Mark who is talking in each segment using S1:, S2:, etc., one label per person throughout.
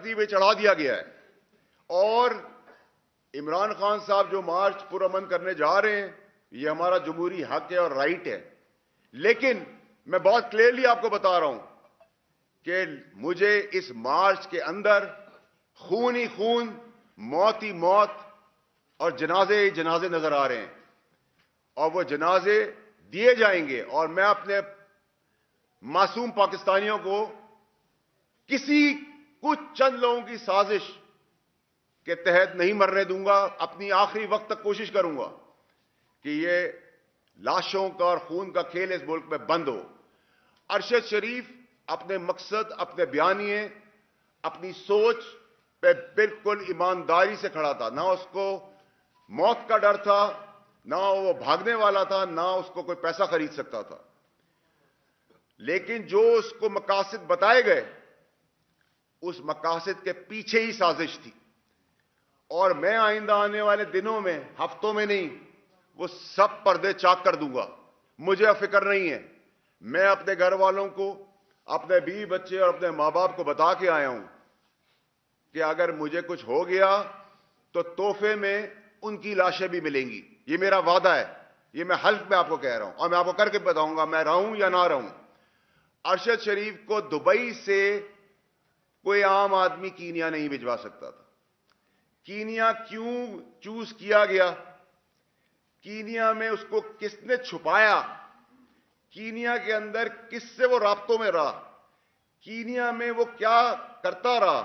S1: دھرتی پہ چڑھا دیا گیا ہے. اور عمران خان صاحب جو مارچ پرامن کرنے جا رہے ہیں یہ ہمارا جمہوری حق ہے اور رائٹ ہے. لیکن میں بہت کلیئرلی آپ کو بتا رہا ہوں کہ مجھے اس مارچ کے اندر خون ہی خون، موت ہی موت اور جنازے ہی جنازے نظر آ رہے ہیں. اور وہ جنازے دیے جائیں گے اور میں اپنے معصوم پاکستانیوں کو کسی کچھ چند لوگوں کی سازش کے تحت نہیں مرنے دوں گا. اپنی آخری وقت تک کوشش کروں گا کہ یہ لاشوں کا اور خون کا کھیل اس ملک میں بند ہو. ارشد شریف اپنے مقصد، اپنے بیانیے، اپنی سوچ پہ بالکل ایمانداری سے کھڑا تھا. نہ اس کو موت کا ڈر تھا، نہ وہ بھاگنے والا تھا، نہ اس کو کوئی پیسہ خرید سکتا تھا. لیکن جو اس کو مقاصد بتائے گئے اس مقاصد کے پیچھے ہی سازش تھی. اور میں آئندہ آنے والے دنوں میں، ہفتوں میں نہیں، وہ سب پردے چاک کر دوں گا. مجھے فکر نہیں ہے. میں اپنے گھر والوں کو، اپنے بیوی بچے اور اپنے ماں باپ کو بتا کے آیا ہوں کہ اگر مجھے کچھ ہو گیا تو تحفے میں ان کی لاشیں بھی ملیں گی. یہ میرا وعدہ ہے. یہ میں حلف میں آپ کو کہہ رہا ہوں اور میں آپ کو کر کے بتاؤں گا میں رہوں یا نہ رہوں. ارشد شریف کو دبئی سے کوئی عام آدمی کینیا نہیں بھجوا سکتا تھا. کینیا کیوں چوز کیا گیا؟ کینیا میں اس کو کس نے چھپایا؟ کینیا کے اندر کس سے وہ رابطوں میں رہا؟ کینیا میں وہ کیا کرتا رہا؟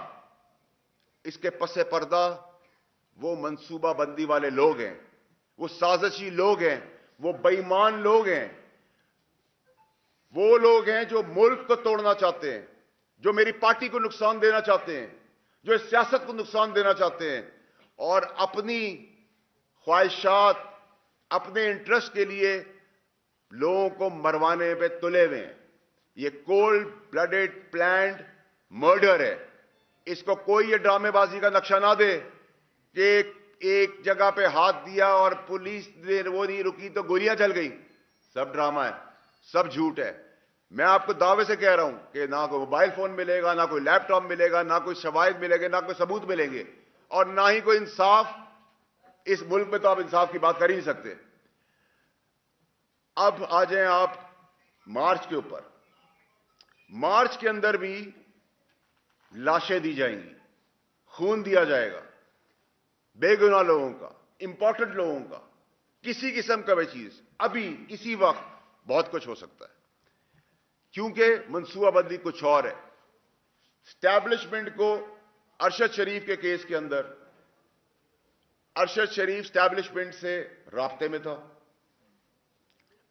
S1: اس کے پس پردہ وہ منصوبہ بندی والے لوگ ہیں، وہ سازشی لوگ ہیں، وہ بے ایمان لوگ ہیں، وہ لوگ ہیں جو ملک کو توڑنا چاہتے ہیں، جو میری پارٹی کو نقصان دینا چاہتے ہیں، جو اس سیاست کو نقصان دینا چاہتے ہیں اور اپنی خواہشات، اپنے انٹرسٹ کے لیے لوگوں کو مروانے پہ تلے ہوئے ہیں. یہ کولڈ بلڈڈ پلانڈ مرڈر ہے. اس کو کوئی یہ ڈرامے بازی کا نقشہ نہ دے کہ ایک جگہ پہ ہاتھ دیا اور پولیس نے وہ نہیں رکی تو گولیاں چل گئی. سب ڈرامہ ہے، سب جھوٹ ہے. میں آپ کو دعوے سے کہہ رہا ہوں کہ نہ کوئی موبائل فون ملے گا، نہ کوئی لیپ ٹاپ ملے گا، نہ کوئی شواہد ملے گا، نہ کوئی ثبوت ملیں گے اور نہ ہی کوئی انصاف. اس ملک میں تو آپ انصاف کی بات کر ہی نہیں سکتے. اب آ جائیں آپ مارچ کے اوپر. مارچ کے اندر بھی لاشیں دی جائیں گی، خون دیا جائے گا، بے گناہ لوگوں کا، امپورٹنٹ لوگوں کا. کسی قسم کا بھی چیز ابھی اسی وقت بہت کچھ ہو سکتا ہے کیونکہ منصوبہ بندی کچھ اور ہے. اسٹیبلشمنٹ کو ارشد شریف کے کیس کے اندر ارشد شریف اسٹیبلشمنٹ سے رابطے میں تھا.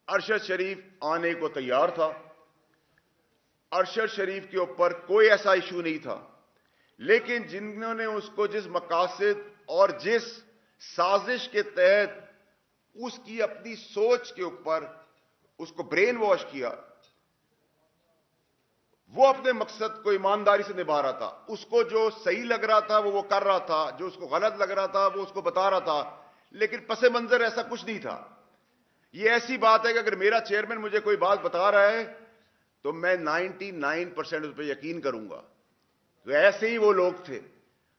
S1: ارشد شریف آنے کو تیار تھا. ارشد شریف کے اوپر کوئی ایسا ایشو نہیں تھا. لیکن جنہوں نے اس کو جس مقاصد اور جس سازش کے تحت اس کی اپنی سوچ کے اوپر اس کو برین واش کیا، وہ اپنے مقصد کو ایمانداری سے نبھا رہا تھا. اس کو جو صحیح لگ رہا تھا وہ کر رہا تھا، جو اس کو غلط لگ رہا تھا وہ اس کو بتا رہا تھا. لیکن پس منظر ایسا کچھ نہیں تھا. یہ ایسی بات ہے کہ اگر میرا چیئرمین مجھے کوئی بات بتا رہا ہے تو میں 99% اس پہ یقین کروں گا. تو ایسے ہی وہ لوگ تھے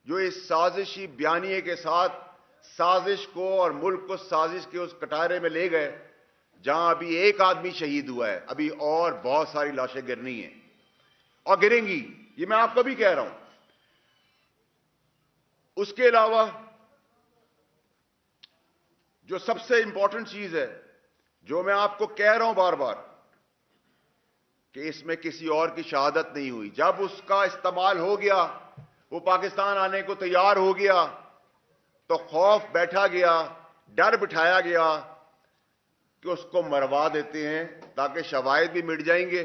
S1: جو اس سازشی بیانیے کے ساتھ سازش کو اور ملک کو سازش کے اس کٹارے میں لے گئے جہاں ابھی ایک آدمی شہید ہوا ہے. ابھی اور بہت ساری لاشیں گرنی ہیں اور گریں گی. یہ میں آپ کو بھی کہہ رہا ہوں. اس کے علاوہ جو سب سے امپورٹنٹ چیز ہے، جو میں آپ کو کہہ رہا ہوں بار بار، کہ اس میں کسی اور کی شہادت نہیں ہوئی. جب اس کا استعمال ہو گیا، وہ پاکستان آنے کو تیار ہو گیا تو خوف بیٹھا گیا، ڈر بٹھایا گیا کہ اس کو مروا دیتے ہیں تاکہ شواہد بھی مٹ جائیں گے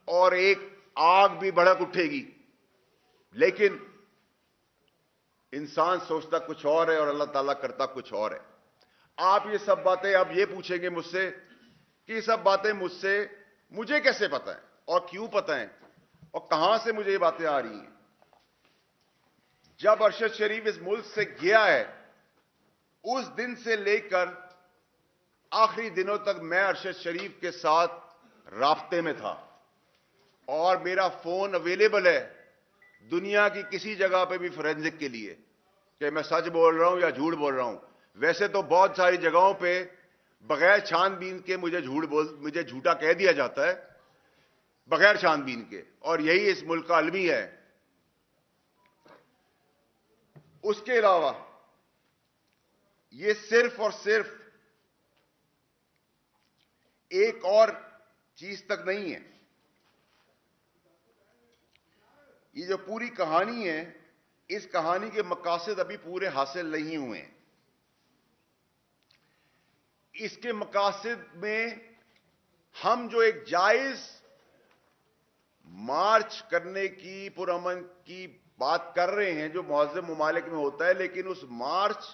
S1: اور ایک آگ بھی بھڑک اٹھے گی. لیکن انسان سوچتا کچھ اور ہے اور اللہ تعالیٰ کرتا کچھ اور ہے. آپ یہ سب باتیں اب یہ پوچھیں گے مجھ سے کہ یہ سب باتیں مجھے کیسے پتہ ہیں اور کیوں پتہ ہیں اور کہاں سے مجھے یہ باتیں آ رہی ہیں. جب ارشد شریف اس ملک سے گیا ہے اس دن سے لے کر آخری دنوں تک میں ارشد شریف کے ساتھ رابطے میں تھا اور میرا فون اویلیبل ہے. دنیا کی کسی جگہ پہ بھی فورینزک کے لیے کہ میں سچ بول رہا ہوں یا جھوٹ بول رہا ہوں. ویسے تو بہت ساری جگہوں پہ بغیر چھان بین کے مجھے جھوٹا کہہ دیا جاتا ہے, بغیر چھان بین کے, اور یہی اس ملک کا المی ہے. اس کے علاوہ یہ صرف اور صرف ایک اور چیز تک نہیں ہے. یہ جو پوری کہانی ہے, اس کہانی کے مقاصد ابھی پورے حاصل نہیں ہوئے ہیں. اس کے مقاصد میں ہم جو ایک جائز مارچ کرنے کی, پرامن کی بات کر رہے ہیں جو مہذب ممالک میں ہوتا ہے, لیکن اس مارچ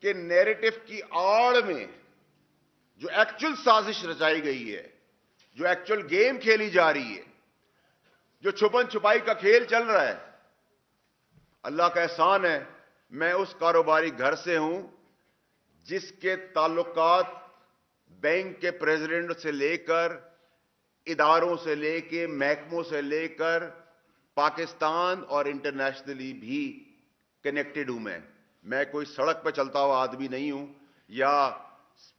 S1: کے نیریٹو کی آڑ میں جو ایکچول سازش رچائی گئی ہے, جو ایکچول گیم کھیلی جا رہی ہے, جو چھپن چھپائی کا کھیل چل رہا ہے, اللہ کا احسان ہے میں اس کاروباری گھر سے ہوں جس کے تعلقات بینک کے پریزیڈنٹ سے لے کر, اداروں سے لے کے, محکموں سے لے کر پاکستان اور انٹرنیشنلی بھی کنیکٹڈ ہوں. میں کوئی سڑک پہ چلتا ہوا آدمی نہیں ہوں یا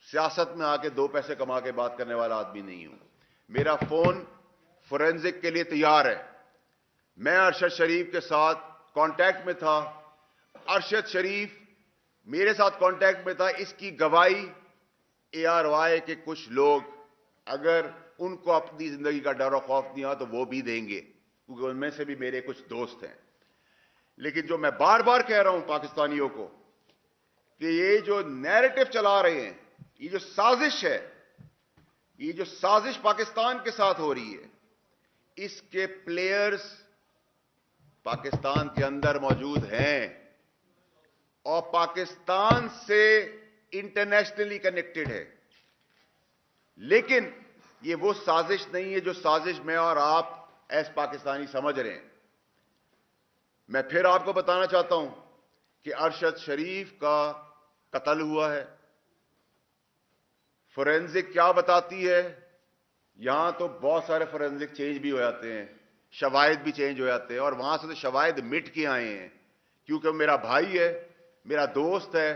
S1: سیاست میں آ کے دو پیسے کما کے بات کرنے والا آدمی نہیں ہوں. میرا فون فورینزک کے لیے تیار ہے. میں ارشد شریف کے ساتھ کانٹیکٹ میں تھا, ارشد شریف میرے ساتھ کانٹیکٹ میں تھا. اس کی گواہی ARY کے کچھ لوگ, اگر ان کو اپنی زندگی کا ڈر و خوف نہیں آ تو وہ بھی دیں گے, کیونکہ ان میں سے بھی میرے کچھ دوست ہیں. لیکن جو میں بار بار کہہ رہا ہوں پاکستانیوں کو کہ یہ جو نیریٹو چلا رہے ہیں, یہ جو سازش ہے, یہ جو سازش پاکستان کے ساتھ ہو رہی ہے, اس کے پلیئرز پاکستان کے اندر موجود ہیں اور پاکستان سے انٹرنیشنلی کنیکٹڈ ہے. لیکن یہ وہ سازش نہیں ہے جو سازش میں اور آپ ایس پاکستانی سمجھ رہے ہیں. میں پھر آپ کو بتانا چاہتا ہوں کہ ارشد شریف کا قتل ہوا ہے. فورینزک کیا بتاتی ہے؟ یہاں تو بہت سارے فورینزک چینج بھی ہو جاتے ہیں, شواہد بھی چینج ہو جاتے ہیں, اور وہاں سے تو شواہد مٹ کے آئے ہیں, کیونکہ میرا بھائی ہے, میرا دوست ہے,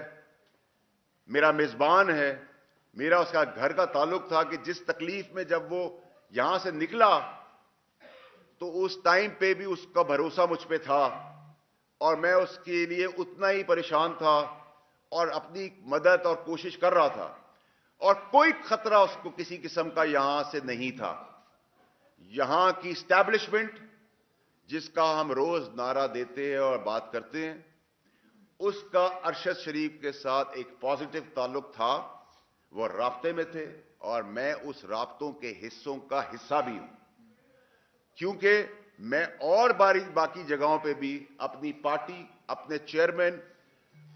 S1: میرا میزبان ہے, میرا اس کا گھر کا تعلق تھا کہ جس تکلیف میں جب وہ یہاں سے نکلا تو اس ٹائم پہ بھی اس کا بھروسہ مجھ پہ تھا اور میں اس کے لیے اتنا ہی پریشان تھا اور اپنی مدد اور کوشش کر رہا تھا, اور کوئی خطرہ اس کو کسی قسم کا یہاں سے نہیں تھا. یہاں کی اسٹیبلشمنٹ جس کا ہم روز نعرہ دیتے ہیں اور بات کرتے ہیں, اس کا ارشد شریف کے ساتھ ایک پازیٹو تعلق تھا. وہ رابطے میں تھے اور میں اس رابطوں کے حصوں کا حصہ بھی ہوں, کیونکہ میں اور باقی جگہوں پہ بھی اپنی پارٹی, اپنے چیئرمین,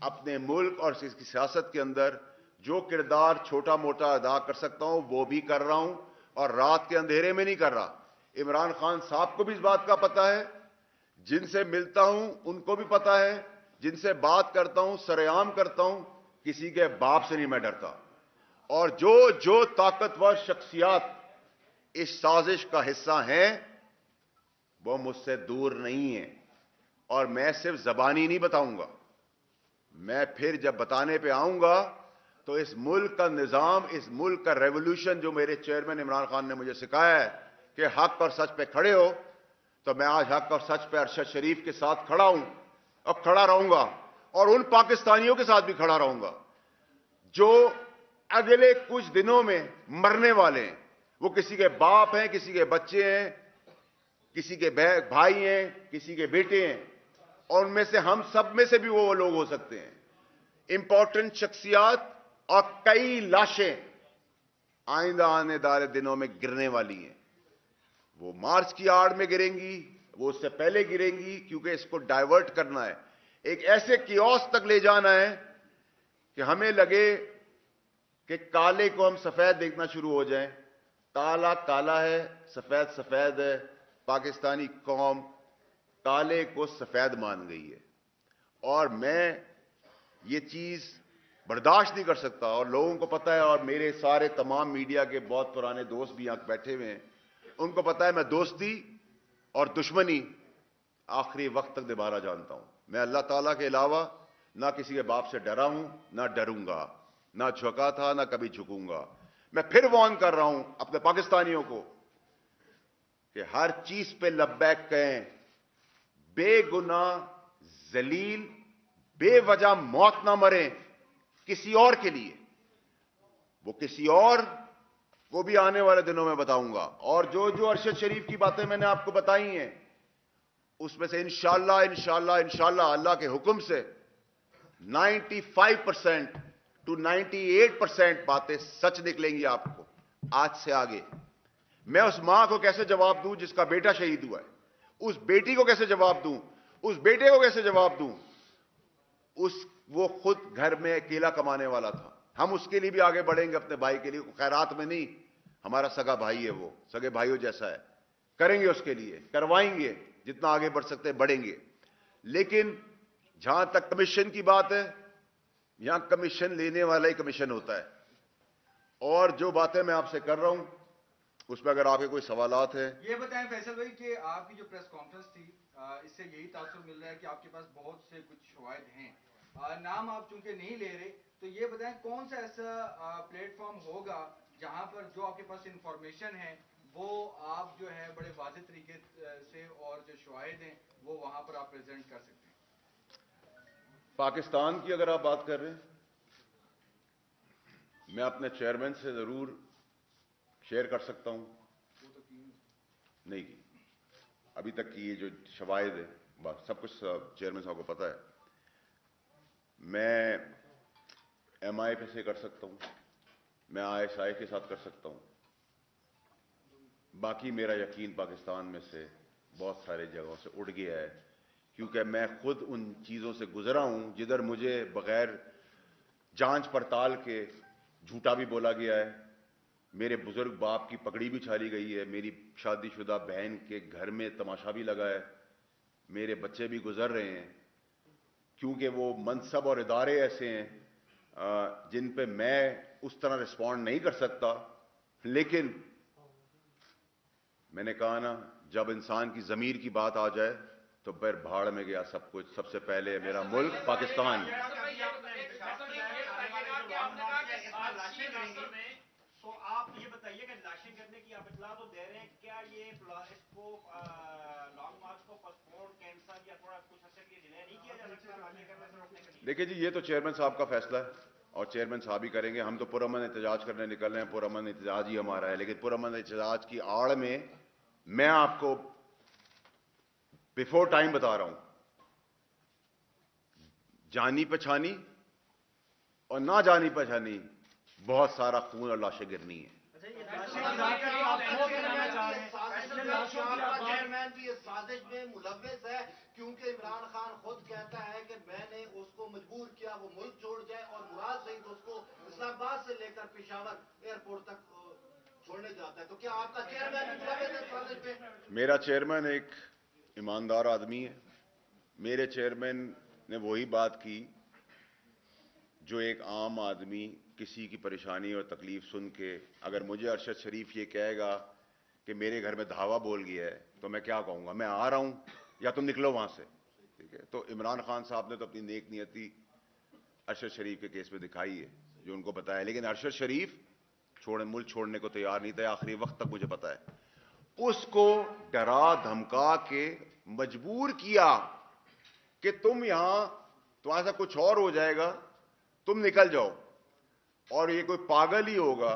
S1: اپنے ملک اور اس کی سیاست کے اندر جو کردار چھوٹا موٹا ادا کر سکتا ہوں وہ بھی کر رہا ہوں, اور رات کے اندھیرے میں نہیں کر رہا. عمران خان صاحب کو بھی اس بات کا پتہ ہے, جن سے ملتا ہوں ان کو بھی پتہ ہے, جن سے بات کرتا ہوں سرعام کرتا ہوں, کسی کے باپ سے نہیں میں ڈرتا. اور جو طاقتور شخصیات اس سازش کا حصہ ہیں وہ مجھ سے دور نہیں ہیں, اور میں صرف زبانی نہیں بتاؤں گا, میں پھر جب بتانے پہ آؤں گا تو اس ملک کا نظام, اس ملک کا ریولوشن جو میرے چیئرمین عمران خان نے مجھے سکھایا ہے کہ حق اور سچ پہ کھڑے ہو, تو میں آج حق اور سچ پہ ارشد شریف کے ساتھ کھڑا ہوں اور کھڑا رہوں گا, اور ان پاکستانیوں کے ساتھ بھی کھڑا رہوں گا جو اگلے کچھ دنوں میں مرنے والے ہیں. وہ کسی کے باپ ہیں, کسی کے بچے ہیں, کسی کے بھائی ہیں, کسی کے بیٹے ہیں, اور ان میں سے ہم سب میں سے بھی وہ لوگ ہو سکتے ہیں. امپورٹنٹ شخصیات اور کئی لاشیں آئندہ آنے والے دنوں میں گرنے والی ہیں. وہ مارچ کی آڑ میں گریں گی, وہ اس سے پہلے گریں گی, کیونکہ اس کو ڈائیورٹ کرنا ہے, ایک ایسے کیوس تک لے جانا ہے کہ ہمیں لگے کہ کالے کو ہم سفید دیکھنا شروع ہو جائیں. کالا کالا ہے, سفید سفید ہے. پاکستانی قوم کالے کو سفید مان گئی ہے, اور میں یہ چیز برداشت نہیں کر سکتا. اور لوگوں کو پتہ ہے, اور میرے سارے تمام میڈیا کے بہت پرانے دوست بھی یہاں بیٹھے ہوئے ہیں, ان کو پتہ ہے میں دوستی اور دشمنی آخری وقت تک نبھانا جانتا ہوں. میں اللہ تعالیٰ کے علاوہ نہ کسی کے باپ سے ڈرا ہوں، نہ ڈروں گا، نہ جھکا تھا، نہ کبھی جھکوں گا. میں پھر وارن کر رہا ہوں اپنے پاکستانیوں کو کہ ہر چیز پہ لبیک کہیں. بے گناہ ذلیل بے وجہ موت نہ مریں کسی اور کے لیے. وہ کسی اور کو بھی آنے والے دنوں میں بتاؤں گا. اور جو ارشد شریف کی باتیں میں نے آپ کو بتائی ہیں اس میں سے انشاءاللہ اللہ کے حکم سے 95% to 98% باتیں سچ نکلیں گی آپ کو. آج سے آگے میں اس ماں کو کیسے جواب دوں جس کا بیٹا شہید ہوا ہے؟ اس بیٹی کو کیسے جواب دوں؟ اس بیٹے کو کیسے جواب دوں؟ وہ خود گھر میں اکیلا کمانے والا تھا. ہم اس کے لیے بھی آگے بڑھیں گے، اپنے بھائی کے لیے. خیرات میں نہیں، ہمارا سگا بھائی ہے، وہ سگے بھائیوں جیسا ہے. کریں گے اس کے لیے، کروائیں گے، جتنا آگے بڑھ سکتے ہیں بڑھیں گے. لیکن جہاں تک کمیشن کی بات ہے، یہاں کمیشن لینے والا ہی کمیشن ہوتا ہے. اور جو باتیں میں آپ سے کر رہا ہوں اس میں اگر آپ کے کوئی سوالات ہیں.
S2: یہ بتائیں فیصل بھائی کہ آپ کی جو پریس کانفرنس تھی اس سے یہی تاثر مل رہا ہے کہ آپ کے پاس بہت سے کچھ شواہد ہیں. نام آپ چونکہ نہیں لے رہے تو یہ بتائیں کون سا ایسا پلیٹ فارم ہوگا جہاں پر جو آپ کے پاس انفارمیشن ہے وہ آپ جو ہے بڑے واضح طریقے سے اور جو شواہد ہیں وہ وہاں پر آپ پریزنٹ کر سکتے ہیں؟
S1: پاکستان کی اگر آپ بات کر رہے ہیں، میں اپنے چیئرمین سے ضرور شیئر کر سکتا ہوں. نہیں کی ابھی تک کی یہ جو شواہد ہے سب کچھ چیئرمین صاحب کو پتا ہے. میں ایم آئی پہ سے کر سکتا ہوں، میں آئی ایس آئی کے ساتھ کر سکتا ہوں. باقی میرا یقین پاکستان میں سے بہت سارے جگہوں سے اٹھ گیا ہے، کیونکہ میں خود ان چیزوں سے گزرا ہوں جدھر مجھے بغیر جانچ پڑتال کے جھوٹا بھی بولا گیا ہے. میرے بزرگ باپ کی پگڑی بھی چھالی گئی ہے، میری شادی شدہ بہن کے گھر میں تماشا بھی لگا ہے، میرے بچے بھی گزر رہے ہیں. کیونکہ وہ منصب اور ادارے ایسے ہیں جن پہ میں اس طرح رسپونڈ نہیں کر سکتا. لیکن میں نے کہا نا، جب انسان کی ضمیر کی بات آ جائے تو پھر بھاڑ میں گیا سب کچھ. سب سے پہلے میرا ملک پاکستان.
S3: تو آپ یہ بتائیے کہ لاشیں کرنے کی آپ اطلاع تو دے رہے ہیں، کیا یہ اس کو لانگ مارچ کو پوسٹپون کینسل یا تھوڑا کچھ عرصے کے لیے ڈیلے نہیں کیا جا سکتا لاشیں کرنے سے روکنے کے لیے؟
S1: دیکھیے جی، یہ تو چیئرمین صاحب کا فیصلہ ہے اور چیئرمین صاحب ہی کریں گے. ہم تو پرامن احتجاج کرنے نکل رہے ہیں، پرامن احتجاج ہی ہمارا ہے. لیکن پرامن احتجاج کی آڑ میں میں آپ کو بیفور ٹائم بتا رہا ہوں، جانی پہچانی اور نہ جانی پہچانی بہت سارا خون اور لاشیں گرنی ہیں.
S4: چیئرمین بھی اس سازش میں ملوث ہے، کیونکہ عمران خان خود کہتا ہے کہ میں نے اس کو مجبور کیا وہ ملک چھوڑ جائے، اور مراد سعید اس کو اسلام آباد سے لے کر پشاور ایئرپورٹ تک چھوڑنے جاتا ہے. تو کیا آپ کا چیئرمین بھی ملوث ہے اس سازش میں؟
S1: میرا چیئرمین ایک ایماندار آدمی ہے. میرے چیئرمین نے وہی بات کی جو ایک عام آدمی کسی کی پریشانی اور تکلیف سن کے، اگر مجھے ارشد شریف یہ کہے گا کہ میرے گھر میں دھاوا بول گیا ہے تو میں کیا کہوں گا؟ میں آ رہا ہوں یا تم نکلو وہاں سے. ٹھیک ہے، تو عمران خان صاحب نے تو اپنی نیک نیتی ارشد شریف کے کیس میں دکھائی ہے جو ان کو بتایا. لیکن ارشد شریف ملک چھوڑنے کو تیار نہیں تھا آخری وقت تک، مجھے پتا ہے. اس کو ڈرا دھمکا کے مجبور کیا کہ تم یہاں تمہارا کچھ اور ہو جائے گا، تم نکل جاؤ. اور یہ کوئی پاگل ہی ہوگا